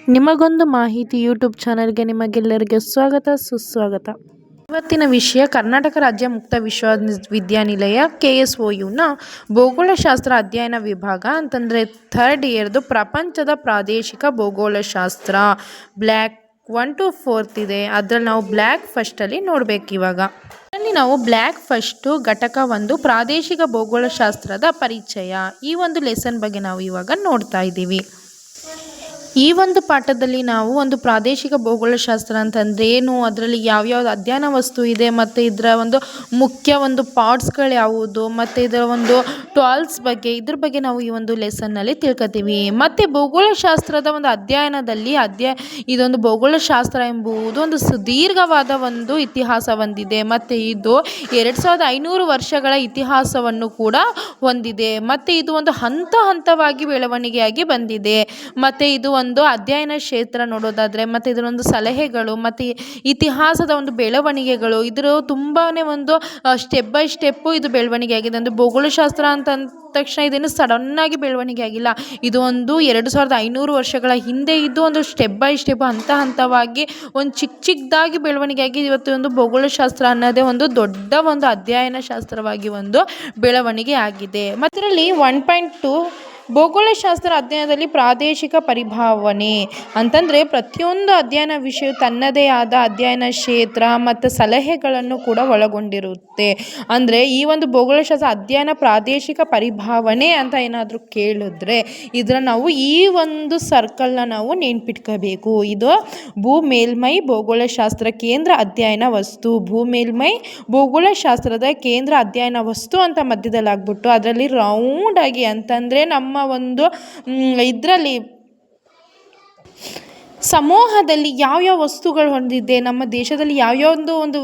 ನಿಮಗೊಂದು ಮಾಹಿತಿ ಯೂಟ್ಯೂಬ್ ಚಾನೆಲ್ಗೆ ನಿಮಗೆಲ್ಲರಿಗೆ ಸ್ವಾಗತ ಸುಸ್ವಾಗತ. ಇವತ್ತಿನ ವಿಷಯ ಕರ್ನಾಟಕ ರಾಜ್ಯ ಮುಕ್ತ ವಿಶ್ವವಿದ್ಯಾನಿಲಯ KSOUನ ಭೂಗೋಳಶಾಸ್ತ್ರ ಅಧ್ಯಯನ ವಿಭಾಗ ಅಂತಂದರೆ ಥರ್ಡ್ ಇಯರ್ದು ಪ್ರಪಂಚದ ಪ್ರಾದೇಶಿಕ ಭೂಗೋಳಶಾಸ್ತ್ರ ಬ್ಲ್ಯಾಕ್ 1 to 4 ಇದೆ. ಅದರಲ್ಲಿ ನಾವು ಬ್ಲ್ಯಾಕ್ ಫಸ್ಟಲ್ಲಿ ನೋಡಬೇಕು. ಇವಾಗ ಅದರಲ್ಲಿ ನಾವು ಬ್ಲ್ಯಾಕ್ ಫಸ್ಟು ಘಟಕ 1 ಪ್ರಾದೇಶಿಕ ಭೂಗೋಳಶಾಸ್ತ್ರದ ಪರಿಚಯ ಈ ಒಂದು ಲೆಸನ್ ಬಗ್ಗೆ ನಾವು ಇವಾಗ ನೋಡ್ತಾ ಇದ್ದೀವಿ. ಈ ಒಂದು ಪಾಠದಲ್ಲಿ ನಾವು ಒಂದು ಪ್ರಾದೇಶಿಕ ಭೂಗೋಳಶಾಸ್ತ್ರ ಅಂತಂದರೆ ಏನು, ಅದರಲ್ಲಿ ಯಾವ್ಯಾವ್ದು ಅಧ್ಯಯನ ವಸ್ತು ಇದೆ ಮತ್ತು ಇದರ ಒಂದು ಮುಖ್ಯ ಒಂದು ಪಾರ್ಟ್ಸ್ಗಳು ಯಾವುದು ಮತ್ತು ಇದರ ಒಂದು ಟೂಲ್ಸ್ ಬಗ್ಗೆ ಇದ್ರ ಬಗ್ಗೆ ನಾವು ಈ ಒಂದು ಲೆಸನ್ನಲ್ಲಿ ತಿಳ್ಕೊತೀವಿ. ಮತ್ತು ಭೂಗೋಳಶಾಸ್ತ್ರದ ಒಂದು ಅಧ್ಯಯನದಲ್ಲಿ ಇದೊಂದು ಭೂಗೋಳಶಾಸ್ತ್ರ ಎಂಬುದು ಒಂದು ಸುದೀರ್ಘವಾದ ಒಂದು ಇತಿಹಾಸ ಹೊಂದಿದೆ ಮತ್ತು ಇದು 2500 ವರ್ಷಗಳ ಇತಿಹಾಸವನ್ನು ಕೂಡ ಹೊಂದಿದೆ ಮತ್ತು ಇದು ಒಂದು ಹಂತವಾಗಿ ಬೆಳವಣಿಗೆಯಾಗಿ ಬಂದಿದೆ. ಮತ್ತು ಇದು ಒಂದು ಅಧ್ಯಯನ ಕ್ಷೇತ್ರ ನೋಡೋದಾದರೆ ಮತ್ತು ಇದರ ಒಂದು ಸಲಹೆಗಳು ಮತ್ತು ಇತಿಹಾಸದ ಒಂದು ಬೆಳವಣಿಗೆಗಳು ಇದರ ತುಂಬಾ ಒಂದು ಸ್ಟೆಪ್ ಬೈ ಸ್ಟೆಪ್ಪು ಇದು ಬೆಳವಣಿಗೆ ಆಗಿದೆ. ಒಂದು ಭೂಗೋಳಶಾಸ್ತ್ರ ಅಂತ ತಕ್ಷಣ ಇದೇನು ಸಡನ್ನಾಗಿ ಬೆಳವಣಿಗೆ ಆಗಿಲ್ಲ. ಇದು ಒಂದು 2500 ವರ್ಷಗಳ ಹಿಂದೆ ಇದ್ದು ಒಂದು ಸ್ಟೆಪ್ ಬೈ ಸ್ಟೆಪ್ ಹಂತವಾಗಿ ಒಂದು ಚಿಕ್ಕದಾಗಿ ಬೆಳವಣಿಗೆ ಆಗಿ ಇವತ್ತು ಒಂದು ಭೂಗೋಳಶಾಸ್ತ್ರ ಅನ್ನೋದೇ ಒಂದು ದೊಡ್ಡ ಒಂದು ಅಧ್ಯಯನ ಶಾಸ್ತ್ರವಾಗಿ ಒಂದು ಬೆಳವಣಿಗೆ ಆಗಿದೆ. ಮತ್ತು ಇದರಲ್ಲಿ 1.2 ಭೂಗೋಳಶಾಸ್ತ್ರ ಅಧ್ಯಯನದಲ್ಲಿ ಪ್ರಾದೇಶಿಕ ಪರಿಭಾವನೆ ಅಂತಂದರೆ ಪ್ರತಿಯೊಂದು ಅಧ್ಯಯನ ವಿಷಯ ತನ್ನದೇ ಆದ ಅಧ್ಯಯನ ಕ್ಷೇತ್ರ ಮತ್ತು ಸಲಹೆಗಳನ್ನು ಕೂಡ ಒಳಗೊಂಡಿರುತ್ತೆ. ಅಂದರೆ ಈ ಒಂದು ಭೂಗೋಳಶಾಸ್ತ್ರ ಅಧ್ಯಯನ ಪ್ರಾದೇಶಿಕ ಪರಿಭಾವನೆ ಅಂತ ಏನಾದರೂ ಕೇಳಿದ್ರೆ ಇದರ ನಾವು ಈ ಒಂದು ಸರ್ಕಲ್ನ ನಾವು ನೆನ್ಪಿಟ್ಕೋಬೇಕು. ಇದು ಭೂ ಮೇಲ್ಮೈ ಭೂಗೋಳಶಾಸ್ತ್ರ ಕೇಂದ್ರ ಅಧ್ಯಯನ ವಸ್ತು, ಭೂ ಮೇಲ್ಮೈ ಭೂಗೋಳಶಾಸ್ತ್ರದ ಕೇಂದ್ರ ಅಧ್ಯಯನ ವಸ್ತು ಅಂತ ಮಧ್ಯದಲ್ಲಿ ಆಗ್ಬಿಟ್ಟು ಅದರಲ್ಲಿ ರೌಂಡ್ ಆಗಿ ಅಂತಂದರೆ ನಮ್ಮ ಒಂದು ಇದರಲ್ಲಿ ಸಮೂಹದಲ್ಲಿ ಯಾವ್ಯಾವ ವಸ್ತುಗಳು ಹೊಂದಿದೆ, ನಮ್ಮ ದೇಶದಲ್ಲಿ ಯಾವ್ಯಾವ ಒಂದು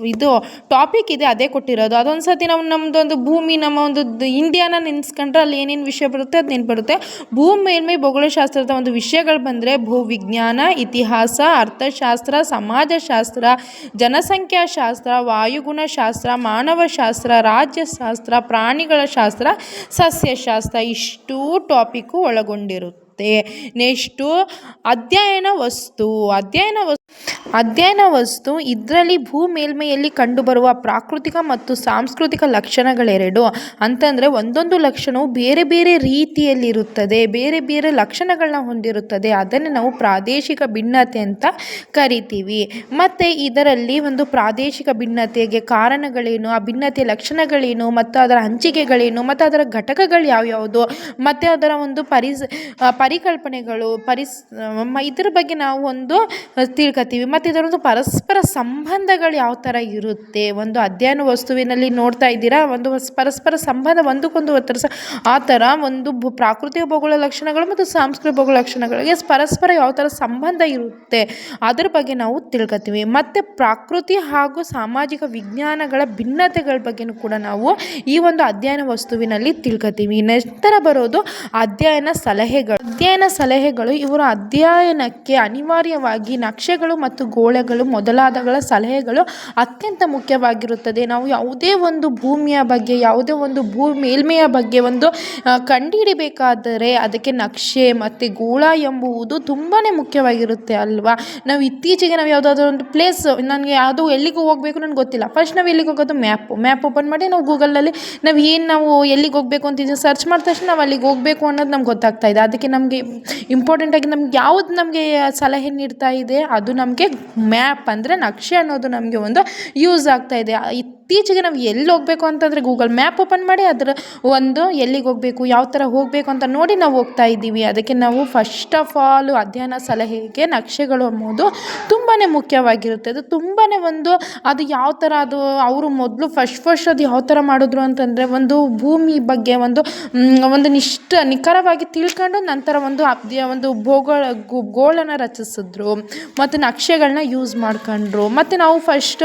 ಇದು ಟಾಪಿಕ್ ಇದೆ ಅದೇ ಕೊಟ್ಟಿರೋದು. ಅದೊಂದು ಸತಿ ನಾವು ನಮ್ಮದೊಂದು ಭೂಮಿ ನಮ್ಮ ಒಂದು ಇಂಡಿಯಾನ ನೆನೆಸ್ಕೊಂಡ್ರೆ ಅಲ್ಲಿ ಏನೇನು ವಿಷಯ ಬರುತ್ತೆ ಅದು ನೆನ್ಪು ಬರುತ್ತೆ. ಭೂ ಮೇಲ್ಮೈ ಭೂಗೋಳಶಾಸ್ತ್ರದ ಒಂದು ವಿಷಯಗಳು ಬಂದರೆ ಭೂವಿಜ್ಞಾನ, ಇತಿಹಾಸ, ಅರ್ಥಶಾಸ್ತ್ರ, ಸಮಾಜಶಾಸ್ತ್ರ, ಜನಸಂಖ್ಯಾಶಾಸ್ತ್ರ, ವಾಯುಗುಣಶಾಸ್ತ್ರ, ಮಾನವಶಾಸ್ತ್ರ, ರಾಜ್ಯಶಾಸ್ತ್ರ, ಪ್ರಾಣಿಗಳ ಶಾಸ್ತ್ರ, ಸಸ್ಯಶಾಸ್ತ್ರ ಇಷ್ಟೂ ಟಾಪಿಕ್ಕು ಒಳಗೊಂಡಿರುತ್ತೆ. ನೆಕ್ಸ್ಟು ಅಧ್ಯಯನ ವಸ್ತು ಇದರಲ್ಲಿ ಭೂ ಮೇಲ್ಮೈಯಲ್ಲಿ ಕಂಡುಬರುವ ಪ್ರಾಕೃತಿಕ ಮತ್ತು ಸಾಂಸ್ಕೃತಿಕ ಲಕ್ಷಣಗಳೆರಡು. ಅಂತಂದರೆ ಒಂದೊಂದು ಲಕ್ಷಣವು ಬೇರೆ ಬೇರೆ ರೀತಿಯಲ್ಲಿರುತ್ತದೆ, ಬೇರೆ ಬೇರೆ ಲಕ್ಷಣಗಳನ್ನ ಹೊಂದಿರುತ್ತದೆ. ಅದನ್ನು ನಾವು ಪ್ರಾದೇಶಿಕ ಭಿನ್ನತೆ ಅಂತ ಕರಿತೀವಿ. ಮತ್ತು ಇದರಲ್ಲಿ ಒಂದು ಪ್ರಾದೇಶಿಕ ಭಿನ್ನತೆಗೆ ಕಾರಣಗಳೇನು, ಆ ಭಿನ್ನತೆಯ ಲಕ್ಷಣಗಳೇನು ಮತ್ತು ಅದರ ಹಂಚಿಕೆಗಳೇನು ಮತ್ತು ಅದರ ಘಟಕಗಳು ಯಾವ್ಯಾವುದು ಮತ್ತು ಅದರ ಒಂದು ಪರಿಕಲ್ಪನೆಗಳು ಇದ್ರ ಬಗ್ಗೆ ನಾವು ಒಂದು ತಿಳ್ಕೊತೀವಿ. ಮತ್ತು ಇದರೊಂದು ಪರಸ್ಪರ ಸಂಬಂಧಗಳು ಯಾವ ಥರ ಇರುತ್ತೆ, ಒಂದು ಅಧ್ಯಯನ ವಸ್ತುವಿನಲ್ಲಿ ನೋಡ್ತಾ ಇದ್ದೀರಾ ಒಂದು ಪರಸ್ಪರ ಸಂಬಂಧ ಒಂದಕ್ಕೊಂದು ಆ ಥರ ಒಂದು ಪ್ರಾಕೃತಿಕ ಭೂಗೋಳ ಲಕ್ಷಣಗಳು ಮತ್ತು ಸಾಂಸ್ಕೃತಿಕ ಭೂಗೋಳ ಲಕ್ಷಣಗಳಿಗೆ ಪರಸ್ಪರ ಯಾವ ಥರ ಸಂಬಂಧ ಇರುತ್ತೆ ಅದ್ರ ಬಗ್ಗೆ ನಾವು ತಿಳ್ಕೊತೀವಿ. ಮತ್ತು ಪ್ರಕೃತಿ ಹಾಗೂ ಸಾಮಾಜಿಕ ವಿಜ್ಞಾನಗಳ ಭಿನ್ನತೆಗಳ ಬಗ್ಗೆನೂ ಕೂಡ ನಾವು ಈ ಒಂದು ಅಧ್ಯಯನ ವಸ್ತುವಿನಲ್ಲಿ ತಿಳ್ಕೊತೀವಿ. ನಂತರ ಬರೋದು ಅಧ್ಯಯನ ಸಲಹೆಗಳು. ಇವರು ಅಧ್ಯಯನಕ್ಕೆ ಅನಿವಾರ್ಯವಾಗಿ ನಕ್ಷೆಗಳು ಮತ್ತು ಗೋಳಗಳು ಮೊದಲಾದಗಳ ಸಲಹೆಗಳು ಅತ್ಯಂತ ಮುಖ್ಯವಾಗಿರುತ್ತದೆ. ನಾವು ಯಾವುದೇ ಒಂದು ಭೂಮಿಯ ಬಗ್ಗೆ ಯಾವುದೇ ಒಂದು ಭೂ ಮೇಲ್ಮೆಯ ಬಗ್ಗೆ ಒಂದು ಕಂಡುಹಿಡಿಬೇಕಾದರೆ ಅದಕ್ಕೆ ನಕ್ಷೆ ಮತ್ತು ಗೋಳ ಎಂಬುವುದು ತುಂಬಾ ಮುಖ್ಯವಾಗಿರುತ್ತೆ ಅಲ್ವಾ. ನಾವು ಇತ್ತೀಚೆಗೆ ನಾವು ಯಾವುದಾದ್ರೂ ಒಂದು ಪ್ಲೇಸ್ ನನಗೆ ಯಾವುದೋ ಎಲ್ಲಿಗೆ ಹೋಗಬೇಕು ನನಗೆ ಗೊತ್ತಿಲ್ಲ, ಫಸ್ಟ್ ನಾವು ಎಲ್ಲಿಗೆ ಹೋಗೋದು ಮ್ಯಾಪ್ ಓಪನ್ ಮಾಡಿ ನಾವು ಗೂಗಲಲ್ಲಿ ನಾವು ಎಲ್ಲಿಗೆ ಹೋಗಬೇಕು ಅಂತಿದ್ದೀವಿ ಸರ್ಚ್ ಮಾಡಿದ ತಕ್ಷಣ ನಾವು ಅಲ್ಲಿಗೆ ಹೋಗಬೇಕು ಅನ್ನೋದು ನಮ್ಗೆ ಗೊತ್ತಾಗ್ತಾ ಇದೆ. ಅದಕ್ಕೆ ನಮಗೆ ಇಂಪಾರ್ಟೆಂಟಾಗಿ ನಮ್ಗೆ ಯಾವುದು ನಮಗೆ ಸಲಹೆ ನೀಡ್ತಾ ಇದೆ ಅದು ನಮಗೆ ಮ್ಯಾಪ್ ಅಂದರೆ ನಕ್ಷೆ ಅನ್ನೋದು ನಮಗೆ ಒಂದು ಯೂಸ್ ಆಗ್ತಾ ಇದೆ. ಇತ್ತೀಚೆಗೆ ನಾವು ಎಲ್ಲಿ ಹೋಗಬೇಕು ಅಂತಂದರೆ ಗೂಗಲ್ ಮ್ಯಾಪ್ ಓಪನ್ ಮಾಡಿ ಅದರ ಒಂದು ಎಲ್ಲಿಗೆ ಹೋಗಬೇಕು ಯಾವ ಥರ ಹೋಗಬೇಕು ಅಂತ ನೋಡಿ ನಾವು ಹೋಗ್ತಾ ಇದ್ದೀವಿ. ಅದಕ್ಕೆ ನಾವು ಫಸ್ಟ್ ಆಫ್ ಆಲ್ ಅಧ್ಯಯನ ಸಲಹೆಗೆ ನಕ್ಷೆಗಳು ಎಂಬುದು ತುಂಬಾ ಮುಖ್ಯವಾಗಿರುತ್ತೆ. ಅದು ತುಂಬಾ ಅದು ಯಾವ ಥರ ಅದು ಅವರು ಮೊದಲು ಫಸ್ಟ್ ಅದು ಯಾವ ಥರ ಮಾಡಿದ್ರು ಅಂತಂದರೆ ಒಂದು ಭೂಮಿ ಬಗ್ಗೆ ಒಂದು ನಿಖರವಾಗಿ ತಿಳ್ಕೊಂಡು ನಂತರ ಒಂದು ಗೋಳನ ರಚಿಸಿದ್ರು ಮತ್ತು ನಕ್ಷೆಗಳನ್ನ ಯೂಸ್ ಮಾಡ್ಕೊಂಡ್ರು. ಮತ್ತು ನಾವು ಫಸ್ಟ್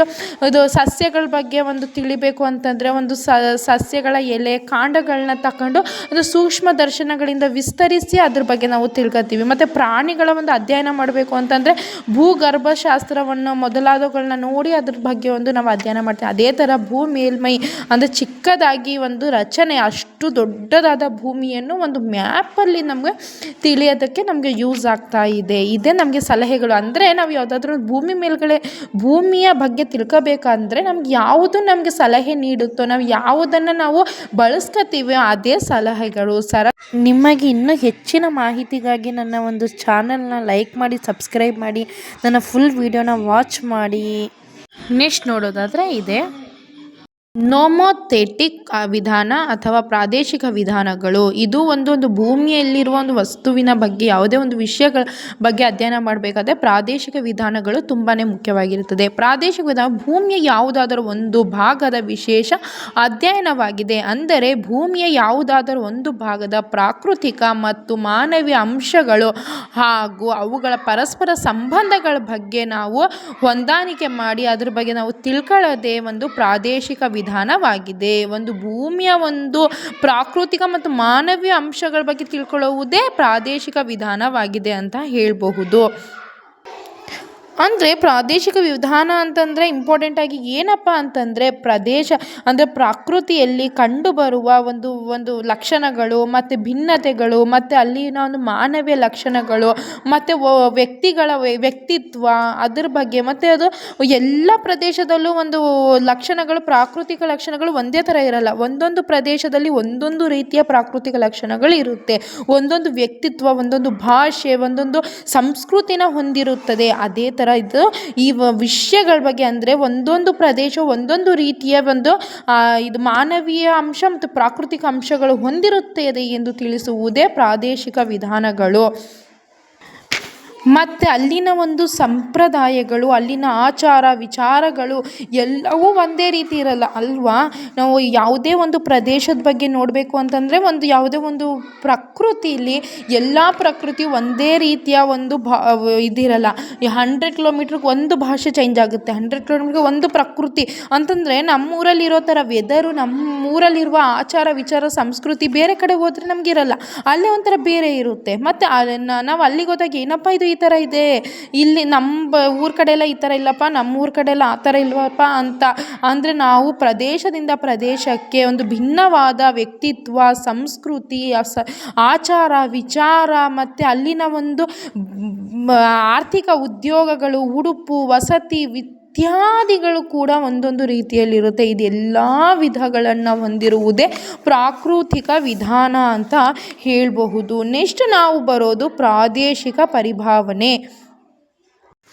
ಇದು ಸಸ್ಯಗಳ ಬಗ್ಗೆ ಒಂದು ತಿಳಿಬೇಕು ಅಂತಂದರೆ ಒಂದು ಸಸ್ಯಗಳ ಎಲೆ ಕಾಂಡಗಳನ್ನ ತಗೊಂಡು ಅದು ಸೂಕ್ಷ್ಮ ದರ್ಶನಗಳಿಂದ ವಿಸ್ತರಿಸಿ ಅದ್ರ ಬಗ್ಗೆ ನಾವು ತಿಳ್ಕೊತೀವಿ. ಮತ್ತು ಪ್ರಾಣಿಗಳ ಒಂದು ಅಧ್ಯಯನ ಮಾಡಬೇಕು ಅಂತಂದರೆ ಭೂಗರ್ಭಶಾಸ್ತ್ರವನ್ನು ಮೊದಲಾದವುಗಳನ್ನ ನೋಡಿ ಅದ್ರ ಬಗ್ಗೆ ಒಂದು ನಾವು ಅಧ್ಯಯನ ಮಾಡ್ತೀವಿ. ಅದೇ ಥರ ಭೂ ಮೇಲ್ಮೈ ಅಂದರೆ ಚಿಕ್ಕದಾಗಿ ಒಂದು ರಚನೆ, ಅಷ್ಟು ದೊಡ್ಡದಾದ ಭೂಮಿಯನ್ನು ಒಂದು ಮ್ಯಾಪಲ್ಲಿ ನಮಗೆ ತಿಳಿಯೋದಕ್ಕೆ ನಮಗೆ ಯೂಸ್ ಆಗ್ತಾ ಇದೆ. ಇದೇ ನಮಗೆ ಸಲಹೆಗಳು. ಅಂದರೆ ನಾವು ಯಾವುದಾದ್ರೂ ಭೂಮಿ ಮೇಲ್ಗಡೆ ಭೂಮಿಯ ಬಗ್ಗೆ ತಿಳ್ಕೊಬೇಕಂದ್ರೆ ನಮ್ಗೆ ಯಾವುದು ನಮಗೆ ಸಲಹೆ ನೀಡುತ್ತೋ, ನಾವು ಯಾವುದನ್ನು ನಾವು ಬಳಸ್ಕೊತೀವೋ ಅದೇ ಸಲಹೆಗಳು. ನಿಮಗೆ ಇನ್ನೂ ಹೆಚ್ಚಿನ ಮಾಹಿತಿಗಾಗಿ ನನ್ನ ಒಂದು ಚಾನಲ್ನ ಲೈಕ್ ಮಾಡಿ, ಸಬ್ಸ್ಕ್ರೈಬ್ ಮಾಡಿ, ನನ್ನ ಫುಲ್ ವಿಡಿಯೋನ ವಾಚ್ ಮಾಡಿ. ನೆಕ್ಸ್ಟ್ ನೋಡೋದಾದರೆ ಇದೆ ನೋಮೊಥೆಟಿಕ್ ವಿಧಾನ ಅಥವಾ ಪ್ರಾದೇಶಿಕ ವಿಧಾನಗಳು. ಇದು ಒಂದು ಭೂಮಿಯಲ್ಲಿರುವ ಒಂದು ವಸ್ತುವಿನ ಬಗ್ಗೆ, ಯಾವುದೇ ಒಂದು ವಿಷಯಗಳ ಬಗ್ಗೆ ಅಧ್ಯಯನ ಮಾಡಬೇಕಾದ್ರೆ ಪ್ರಾದೇಶಿಕ ವಿಧಾನಗಳು ತುಂಬಾ ಮುಖ್ಯವಾಗಿರುತ್ತದೆ. ಪ್ರಾದೇಶಿಕ ವಿಧಾನ ಭೂಮಿಯ ಯಾವುದಾದರೂ ಒಂದು ಭಾಗದ ವಿಶೇಷ ಅಧ್ಯಯನವಾಗಿದೆ. ಅಂದರೆ ಭೂಮಿಯ ಯಾವುದಾದರೂ ಒಂದು ಭಾಗದ ಪ್ರಾಕೃತಿಕ ಮತ್ತು ಮಾನವೀಯ ಅಂಶಗಳು ಹಾಗೂ ಅವುಗಳ ಪರಸ್ಪರ ಸಂಬಂಧಗಳ ಬಗ್ಗೆ ನಾವು ಹೊಂದಾಣಿಕೆ ಮಾಡಿ ಅದ್ರ ಬಗ್ಗೆ ನಾವು ತಿಳ್ಕೊಳ್ಳೋದೇ ಒಂದು ಪ್ರಾದೇಶಿಕ ವಿಧಾನವಾಗಿದೆ. ಒಂದು ಭೂಮಿಯ ಒಂದು ಪ್ರಾಕೃತಿಕ ಮತ್ತು ಮಾನವೀಯ ಅಂಶಗಳ ಬಗ್ಗೆ ತಿಳ್ಕೊಳ್ಳುವುದೇ ಪ್ರಾದೇಶಿಕ ವಿಧಾನವಾಗಿದೆ ಅಂತ ಹೇಳಬಹುದು. ಅಂದರೆ ಪ್ರಾದೇಶಿಕ ವಿಧಾನ ಅಂತಂದರೆ ಇಂಪಾರ್ಟೆಂಟಾಗಿ ಏನಪ್ಪ ಅಂತಂದರೆ ಪ್ರದೇಶ ಅಂದರೆ ಪ್ರಕೃತಿಯಲ್ಲಿ ಕಂಡುಬರುವ ಒಂದು ಲಕ್ಷಣಗಳು ಮತ್ತು ಭಿನ್ನತೆಗಳು ಮತ್ತು ಅಲ್ಲಿನ ಒಂದು ಮಾನವೀಯ ಲಕ್ಷಣಗಳು ಮತ್ತು ವ್ಯಕ್ತಿಗಳ ವ್ಯಕ್ತಿತ್ವ ಅದ್ರ ಬಗ್ಗೆ, ಮತ್ತು ಅದು ಎಲ್ಲ ಪ್ರದೇಶದಲ್ಲೂ ಒಂದು ಲಕ್ಷಣಗಳು, ಪ್ರಾಕೃತಿಕ ಲಕ್ಷಣಗಳು ಒಂದೇ ಥರ ಇರಲ್ಲ. ಒಂದೊಂದು ಪ್ರದೇಶದಲ್ಲಿ ಒಂದೊಂದು ರೀತಿಯ ಪ್ರಾಕೃತಿಕ ಲಕ್ಷಣಗಳು ಇರುತ್ತೆ. ಒಂದೊಂದು ವ್ಯಕ್ತಿತ್ವ, ಒಂದೊಂದು ಭಾಷೆ, ಒಂದೊಂದು ಸಂಸ್ಕೃತಿನ ಹೊಂದಿರುತ್ತದೆ. ಅದೇ ಥರ ಇದು ಈ ವಿಷಯಗಳ ಬಗ್ಗೆ ಅಂದರೆ ಒಂದೊಂದು ಪ್ರದೇಶ ಒಂದೊಂದು ರೀತಿಯ ಇದು ಮಾನವೀಯ ಅಂಶ ಮತ್ತು ಪ್ರಾಕೃತಿಕ ಅಂಶಗಳು ಹೊಂದಿರುತ್ತದೆ ಎಂದು ತಿಳಿಸುವುದೇ ಪ್ರಾದೇಶಿಕ ವಿಧಾನಗಳು. ಮತ್ತು ಅಲ್ಲಿನ ಒಂದು ಸಂಪ್ರದಾಯಗಳು, ಅಲ್ಲಿನ ಆಚಾರ ವಿಚಾರಗಳು ಎಲ್ಲವೂ ಒಂದೇ ರೀತಿ ಇರಲ್ಲ ಅಲ್ವಾ. ನಾವು ಯಾವುದೇ ಒಂದು ಪ್ರದೇಶದ ಬಗ್ಗೆ ನೋಡಬೇಕು ಅಂತಂದರೆ ಯಾವುದೇ ಒಂದು ಪ್ರಕೃತಿಯಲ್ಲಿ ಎಲ್ಲ ಪ್ರಕೃತಿ ಒಂದೇ ರೀತಿಯ ಒಂದು ಇದಿರಲ್ಲ. 100 ಕಿಲೋಮೀಟ್ರಿಗೆ ಒಂದು ಭಾಷೆ ಚೇಂಜ್ ಆಗುತ್ತೆ, 100 ಕಿಲೋಮೀಟ್ರಿಗೆ ಒಂದು ಪ್ರಕೃತಿ ಅಂತಂದರೆ ನಮ್ಮೂರಲ್ಲಿರೋ ಥರ ವೆದರು, ನಮ್ಮೂರಲ್ಲಿರುವ ಆಚಾರ ವಿಚಾರ ಸಂಸ್ಕೃತಿ ಬೇರೆ ಕಡೆ ಹೋದರೆ ನಮಗಿರಲ್ಲ, ಅಲ್ಲೇ ಒಂಥರ ಬೇರೆ ಇರುತ್ತೆ. ಮತ್ತು ನಾವು ಅಲ್ಲಿಗೆ ಹೋದಾಗ ಏನಪ್ಪ ಇದು ಈ ಥರ ಇದೆ, ಇಲ್ಲಿ ನಮ್ಮ ಊರ ಕಡೆ ಎಲ್ಲ ಈ ಥರ ಇಲ್ಲಪ್ಪ, ನಮ್ಮ ಊರ ಕಡೆ ಎಲ್ಲ ಆ ಥರ ಇಲ್ವಪ್ಪ ಅಂತ. ಅಂದರೆ ನಾವು ಪ್ರದೇಶದಿಂದ ಪ್ರದೇಶಕ್ಕೆ ಒಂದು ಭಿನ್ನವಾದ ವ್ಯಕ್ತಿತ್ವ, ಸಂಸ್ಕೃತಿ, ಆಚಾರ ವಿಚಾರ ಮತ್ತು ಅಲ್ಲಿನ ಒಂದು ಆರ್ಥಿಕ ಉದ್ಯೋಗಗಳು, ಉಡುಪು, ವಸತಿ ಇತ್ಯಾದಿಗಳು ಕೂಡ ಒಂದೊಂದು ರೀತಿಯಲ್ಲಿರುತ್ತೆ. ಇದೆಲ್ಲ ವಿಧಗಳನ್ನು ಹೊಂದಿರುವುದೇ ಪ್ರಾಕೃತಿಕ ವಿಧಾನ ಅಂತ ಹೇಳಬಹುದು. ನೆಕ್ಸ್ಟ್ ನಾವು ಬರೋದು ಪ್ರಾದೇಶಿಕ ಪರಿಭಾವನೆ.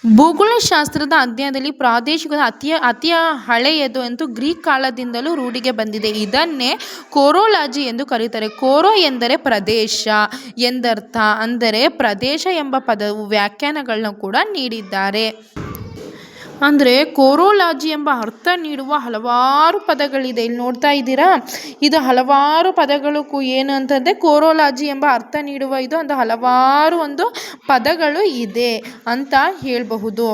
ಭೂಗೋಳಶಾಸ್ತ್ರದ ಅಧ್ಯಯನದಲ್ಲಿ ಪ್ರಾದೇಶಿಕ ಅತಿ ಹಳೆಯದು ಎಂದು ಗ್ರೀಕ್ ಕಾಲದಿಂದಲೂ ರೂಢಿಗೆ ಬಂದಿದೆ. ಇದನ್ನೇ ಕೋರೋಲಾಜಿ ಎಂದು ಕರೆಯುತ್ತಾರೆ. ಕೋರೋ ಎಂದರೆ ಪ್ರದೇಶ ಎಂದರ್ಥ. ಅಂದರೆ ಪ್ರದೇಶ ಎಂಬ ಪದವು ವ್ಯಾಖ್ಯಾನಗಳನ್ನ ಕೂಡ ನೀಡಿದ್ದಾರೆ. ಅಂದರೆ ಕೋರೋಲಾಜಿ ಎಂಬ ಅರ್ಥ ನೀಡುವ ಹಲವಾರು ಪದಗಳಿದೆ. ಇಲ್ಲಿ ನೋಡ್ತಾ ಇದ್ದೀರಾ, ಇದು ಹಲವಾರು ಪದಗಳು ಏನು ಅಂತಂದರೆ ಕೋರೋಲಾಜಿ ಎಂಬ ಅರ್ಥ ನೀಡುವ ಇದು ಒಂದು ಹಲವಾರು ಒಂದು ಪದಗಳು ಇದೆ ಅಂತ ಹೇಳಬಹುದು.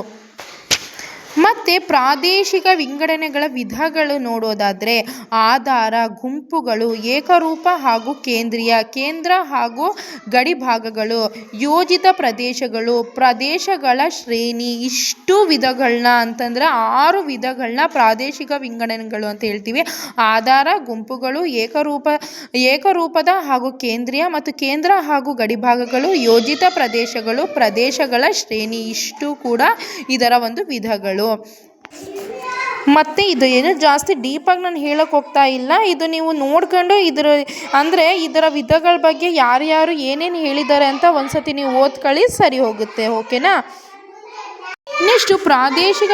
ಮತ್ತು ಪ್ರಾದೇಶಿಕ ವಿಂಗಡಣೆಗಳ ವಿಧಗಳು ನೋಡೋದಾದರೆ ಆಧಾರ, ಗುಂಪುಗಳು, ಏಕರೂಪ ಹಾಗೂ ಕೇಂದ್ರೀಯ, ಕೇಂದ್ರ ಹಾಗೂ ಗಡಿ ಭಾಗಗಳು, ಯೋಜಿತ ಪ್ರದೇಶಗಳು, ಪ್ರದೇಶಗಳ ಶ್ರೇಣಿ. ಇಷ್ಟು ವಿಧಗಳನ್ನ ಅಂತಂದರೆ 6 ವಿಧಗಳನ್ನ ಪ್ರಾದೇಶಿಕ ವಿಂಗಡಣೆಗಳು ಅಂತ ಹೇಳ್ತೀವಿ. ಆಧಾರ, ಗುಂಪುಗಳು, ಏಕರೂಪದ ಹಾಗೂ ಕೇಂದ್ರೀಯ ಮತ್ತು ಕೇಂದ್ರ ಹಾಗೂ ಗಡಿ ಭಾಗಗಳು, ಯೋಜಿತ ಪ್ರದೇಶಗಳು, ಪ್ರದೇಶಗಳ ಶ್ರೇಣಿ. ಇಷ್ಟು ಕೂಡ ಇದರ ಒಂದು ವಿಧಗಳು. ಮತ್ತು ಇದು ಏನು ಜಾಸ್ತಿ ಡೀಪಾಗಿ ನಾನು ಹೇಳೋಕ್ಕೆ ಹೋಗ್ತಾ ಇಲ್ಲ. ಇದು ನೀವು ನೋಡ್ಕೊಂಡು ಇದರ ವಿಧಗಳ ಬಗ್ಗೆ ಯಾರ್ಯಾರು ಏನೇನು ಹೇಳಿದ್ದಾರೆ ಅಂತ ಒಂದ್ಸತಿ ನೀವು ಓದ್ಕೊಳ್ಳಿ, ಸರಿ ಹೋಗುತ್ತೆ. ಓಕೆನಾ. ನೆಕ್ಸ್ಟು ಪ್ರಾದೇಶಿಕ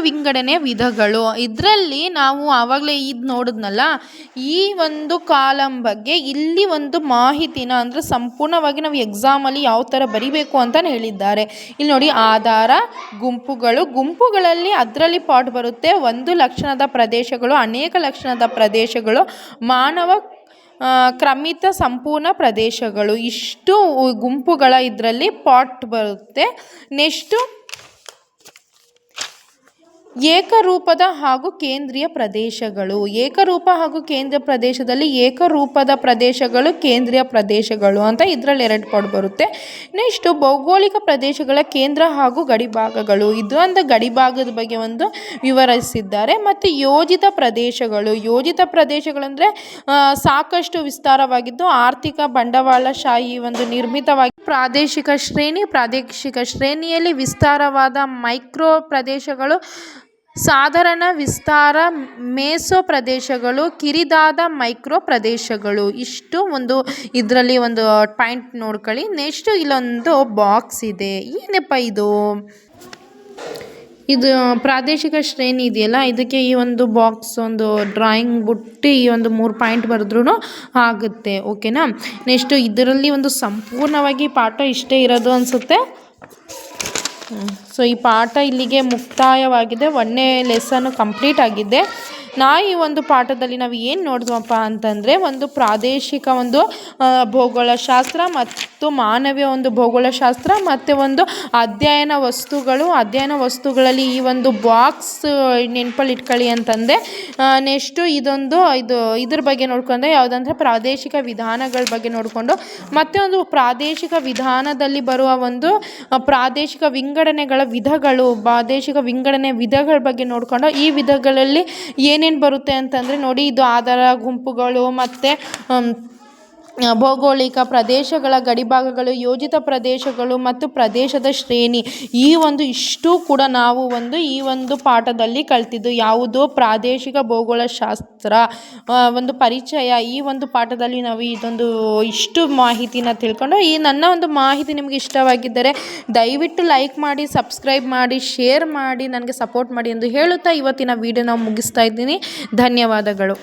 ವಿಂಗಡಣೆ ವಿಧಗಳು. ಇದರಲ್ಲಿ ನಾವು ಆವಾಗಲೇ ಇದು ನೋಡಿದ್ನಲ್ಲ, ಈ ಒಂದು ಕಾಲಮ್ ಬಗ್ಗೆ ಇಲ್ಲಿ ಒಂದು ಮಾಹಿತಿನ ಅಂದರೆ ಸಂಪೂರ್ಣವಾಗಿ ನಾವು ಎಕ್ಸಾಮಲ್ಲಿ ಯಾವ ಥರ ಬರಿಬೇಕು ಅಂತ ಹೇಳಿದ್ದಾರೆ. ಇಲ್ಲಿ ನೋಡಿ, ಆಧಾರ, ಗುಂಪುಗಳಲ್ಲಿ ಅದರಲ್ಲಿ ಪಾರ್ಟ್ ಬರುತ್ತೆ. 1 ಲಕ್ಷಣದ ಪ್ರದೇಶಗಳು, ಅನೇಕ ಲಕ್ಷಣದ ಪ್ರದೇಶಗಳು, ಮಾನವ ಕ್ರಮಿತ ಸಂಪೂರ್ಣ ಪ್ರದೇಶಗಳು. ಇಷ್ಟು ಗುಂಪುಗಳ ಇದರಲ್ಲಿ ಪಾರ್ಟ್ ಬರುತ್ತೆ. ನೆಕ್ಸ್ಟು ಏಕರೂಪದ ಹಾಗೂ ಕೇಂದ್ರೀಯ ಪ್ರದೇಶಗಳು. ಏಕರೂಪ ಹಾಗೂ ಕೇಂದ್ರ ಪ್ರದೇಶದಲ್ಲಿ ಏಕರೂಪದ ಪ್ರದೇಶಗಳು, ಕೇಂದ್ರೀಯ ಪ್ರದೇಶಗಳು ಅಂತ ಇದರಲ್ಲಿ 2 ಪಾರ್ಟ್ ಬರುತ್ತೆ. ನೆಕ್ಸ್ಟು ಭೌಗೋಳಿಕ ಪ್ರದೇಶಗಳ ಕೇಂದ್ರ ಹಾಗೂ ಗಡಿಭಾಗಗಳು. ಇದು ಒಂದು ಗಡಿಭಾಗದ ಬಗ್ಗೆ ಒಂದು ವಿವರಿಸಿದ್ದಾರೆ. ಮತ್ತು ಯೋಜಿತ ಪ್ರದೇಶಗಳು. ಯೋಜಿತ ಪ್ರದೇಶಗಳಂದರೆ ಸಾಕಷ್ಟು ವಿಸ್ತಾರವಾಗಿದ್ದು ಆರ್ಥಿಕ ಬಂಡವಾಳಶಾಹಿ ಒಂದು ನಿರ್ಮಿತವಾಗಿ ಪ್ರಾದೇಶಿಕ ಶ್ರೇಣಿಯಲ್ಲಿ ವಿಸ್ತಾರವಾದ ಮೈಕ್ರೋ ಪ್ರದೇಶಗಳು, ಸಾಧಾರಣ ವಿಸ್ತಾರ ಮೆಸೋ ಪ್ರದೇಶಗಳು, ಕಿರಿದಾದ ಮೈಕ್ರೋ ಪ್ರದೇಶಗಳು. ಇಷ್ಟು ಒಂದು ಇದರಲ್ಲಿ ಒಂದು ಪಾಯಿಂಟ್ ನೋಡ್ಕೊಳ್ಳಿ. ನೆಕ್ಸ್ಟು ಇಲ್ಲೊಂದು ಬಾಕ್ಸ್ ಇದೆ. ಏನಪ್ಪ ಇದು ಪ್ರಾದೇಶಿಕ ಶ್ರೇಣಿ ಇದೆಯಲ್ಲ, ಇದಕ್ಕೆ ಈ ಒಂದು ಬಾಕ್ಸ್ ಒಂದು ಡ್ರಾಯಿಂಗ್ ಬಿಟ್ಟು ಈ ಒಂದು 3 ಪಾಯಿಂಟ್ ಬರೆದ್ರೂ ಆಗುತ್ತೆ. ಓಕೆನಾ. ನೆಕ್ಸ್ಟು ಇದರಲ್ಲಿ ಒಂದು ಸಂಪೂರ್ಣವಾಗಿ ಪಾಠ ಇಷ್ಟೇ ಇರೋದು ಅನಿಸುತ್ತೆ. ಸೊ ಈ ಪಾಠ ಇಲ್ಲಿಗೆ ಮುಕ್ತಾಯವಾಗಿದೆ. 1ನೇ ಲೆಸನ್ನು ಕಂಪ್ಲೀಟ್ ಆಗಿದೆ. ಈ ಒಂದು ಪಾಠದಲ್ಲಿ ನಾವು ಏನು ನೋಡಿದ್ವಪ್ಪ ಅಂತಂದರೆ, ಒಂದು ಪ್ರಾದೇಶಿಕ ಒಂದು ಭೂಗೋಳಶಾಸ್ತ್ರ ಮತ್ತು ಮಾನವೀಯ ಒಂದು ಭೂಗೋಳಶಾಸ್ತ್ರ ಮತ್ತು ಒಂದು ಅಧ್ಯಯನ ವಸ್ತುಗಳಲ್ಲಿ ಈ ಒಂದು ಬಾಕ್ಸ್ ನೆನಪಲ್ಲಿ ಇಟ್ಕೊಳ್ಳಿ ಅಂತಂದೆ. ನೆಕ್ಸ್ಟು ಇದ್ರ ಬಗ್ಗೆ ನೋಡ್ಕೊಂಡ್ರೆ ಯಾವುದಂದ್ರೆ ಪ್ರಾದೇಶಿಕ ವಿಧಾನಗಳ ಬಗ್ಗೆ ನೋಡಿಕೊಂಡು, ಮತ್ತು ಒಂದು ಪ್ರಾದೇಶಿಕ ವಿಧಾನದಲ್ಲಿ ಬರುವ ಒಂದು ಪ್ರಾದೇಶಿಕ ವಿಂಗಡಣೆಗಳ ವಿಧಗಳು, ಪ್ರಾದೇಶಿಕ ವಿಂಗಡಣೆ ವಿಧಗಳ ಬಗ್ಗೆ ನೋಡಿಕೊಂಡು, ಈ ವಿಧಗಳಲ್ಲಿ ಏನೇನು ಬರುತ್ತೆ ಅಂತಂದರೆ ನೋಡಿ, ಇದು ಆಧಾರ ಗುಂಪುಗಳು ಮತ್ತು ಭೌಗೋಳಿಕ ಪ್ರದೇಶಗಳ ಗಡಿಭಾಗಗಳು, ಯೋಜಿತ ಪ್ರದೇಶಗಳು ಮತ್ತು ಪ್ರದೇಶದ ಶ್ರೇಣಿ. ಇಷ್ಟು ಕೂಡ ನಾವು ಈ ಒಂದು ಪಾಠದಲ್ಲಿ ಕಲ್ತಿದ್ದು ಯಾವುದು ಪ್ರಾದೇಶಿಕ ಭೂಗೋಳಶಾಸ್ತ್ರ ಒಂದು ಪರಿಚಯ. ಈ ಒಂದು ಪಾಠದಲ್ಲಿ ನಾವು ಇಷ್ಟು ಮಾಹಿತಿನ ತಿಳ್ಕೊಂಡು, ಈ ನನ್ನ ಒಂದು ಮಾಹಿತಿ ನಿಮಗೆ ಇಷ್ಟವಾಗಿದ್ದರೆ ದಯವಿಟ್ಟು ಲೈಕ್ ಮಾಡಿ, ಸಬ್ಸ್ಕ್ರೈಬ್ ಮಾಡಿ, ಶೇರ್ ಮಾಡಿ, ನನಗೆ ಸಪೋರ್ಟ್ ಮಾಡಿ ಎಂದು ಹೇಳುತ್ತಾ ಇವತ್ತಿನ ವಿಡಿಯೋನ ಮುಗಿಸ್ತಾ ಇದ್ದೀನಿ. ಧನ್ಯವಾದಗಳು.